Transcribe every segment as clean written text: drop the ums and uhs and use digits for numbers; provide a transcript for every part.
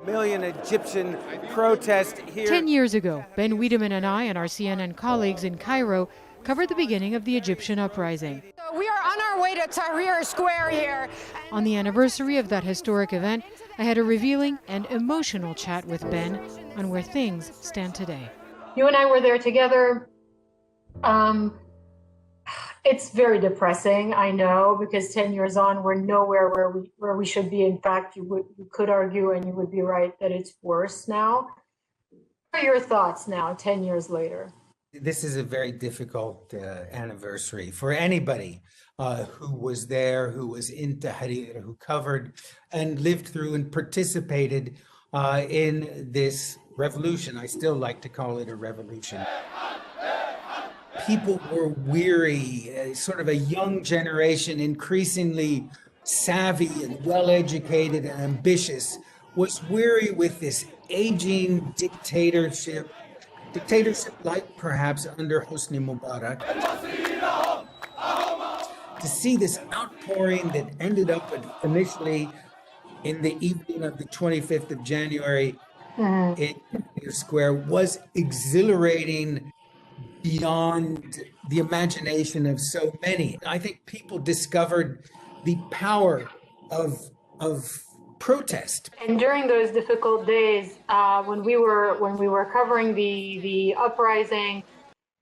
million Egyptian protest here. 10 years ago, Ben Weydeman and I and our CNN colleagues in Cairo covered the beginning of the Egyptian uprising. We are on our way to Tahrir Square here. On the anniversary of that historic event, I had a revealing and emotional chat with Ben on where things stand today. You and I were there together. It's very depressing, I know, because 10 years on, we're nowhere where we should be. In fact, you could argue, and you would be right, that it's worse now. What are your thoughts now, 10 years later? This is a very difficult anniversary for anybody who was there, who was in Tahrir, who covered and lived through and participated in this revolution. I still like to call it a revolution. People were weary, sort of a young generation, increasingly savvy and well-educated and ambitious, was weary with this aging dictatorship like perhaps under Hosni Mubarak. To see this outpouring that ended up initially in the evening of the 25th of January in Tahrir Square was exhilarating beyond the imagination of so many. I think people discovered the power of protest. And during those difficult days, when we were covering the uprising,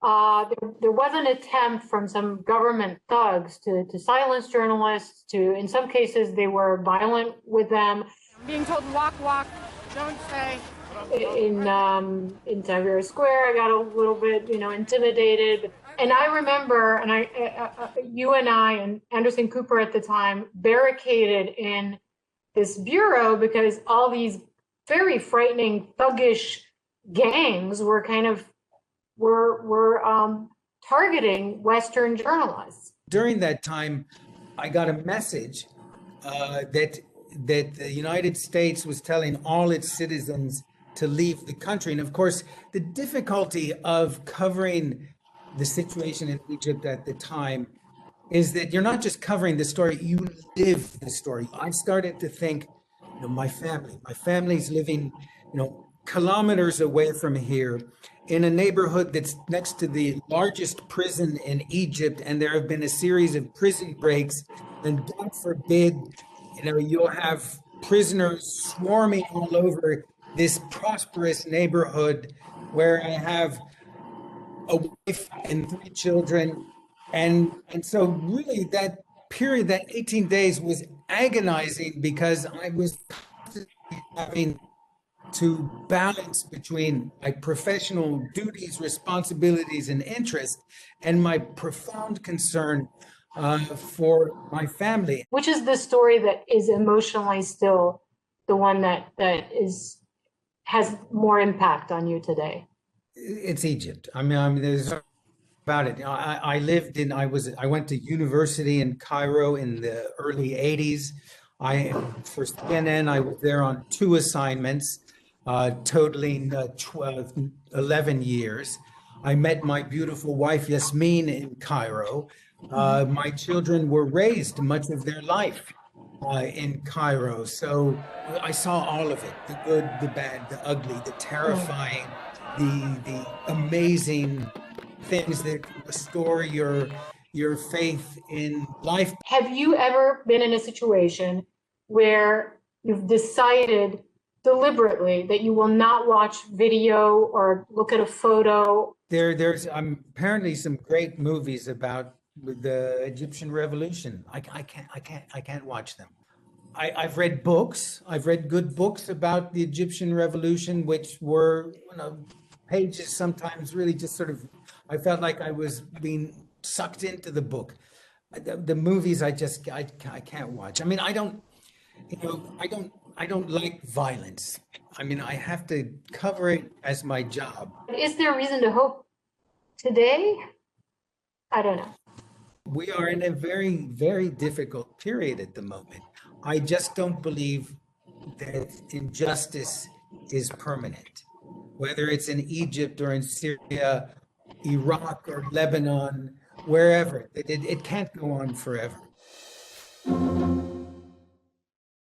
there was an attempt from some government thugs to silence journalists. In some cases, they were violent with them. Being told walk, don't stay. In Tahrir Square, I got a little bit, intimidated. And I remember, you and I and Anderson Cooper at the time barricaded in this bureau because all these very frightening, thuggish gangs were targeting Western journalists. During that time, I got a message that the United States was telling all its citizens to leave the country. And of course, the difficulty of covering the situation in Egypt at the time is that you're not just covering the story, you live the story. I started to think, my family's living, kilometers away from here in a neighborhood that's next to the largest prison in Egypt. And there have been a series of prison breaks, and God forbid, you'll have prisoners swarming all over this prosperous neighborhood where I have a wife and 3 children. And so really that period, that 18 days was agonizing because I was having to balance between my professional duties, responsibilities, and interests, and my profound concern for my family. Which is the story that is emotionally still the one that has more impact on you today? It's Egypt. I mean, there's about it. I went to university in Cairo in the early 80s. For CNN, I was there on 2 assignments, totaling 11 years. I met my beautiful wife, Yasmin, in Cairo. My children were raised much of their life in Cairo. So I saw all of it, the good, the bad, the ugly, the terrifying, the amazing things that restore your faith in life. Have you ever been in a situation where you've decided deliberately that you will not watch video or look at a photo? There's apparently some great movies about the Egyptian revolution. I can't watch them. I've read books. I've read good books about the Egyptian revolution, which were, pages sometimes really just sort of, I felt like I was being sucked into the book. The movies, I can't watch. I mean, I don't like violence. I mean, I have to cover it as my job. Is there a reason to hope today? I don't know. We are in a very, very difficult period at the moment. I just don't believe that injustice is permanent. Whether it's in Egypt or in Syria, Iraq or Lebanon, wherever, it can't go on forever.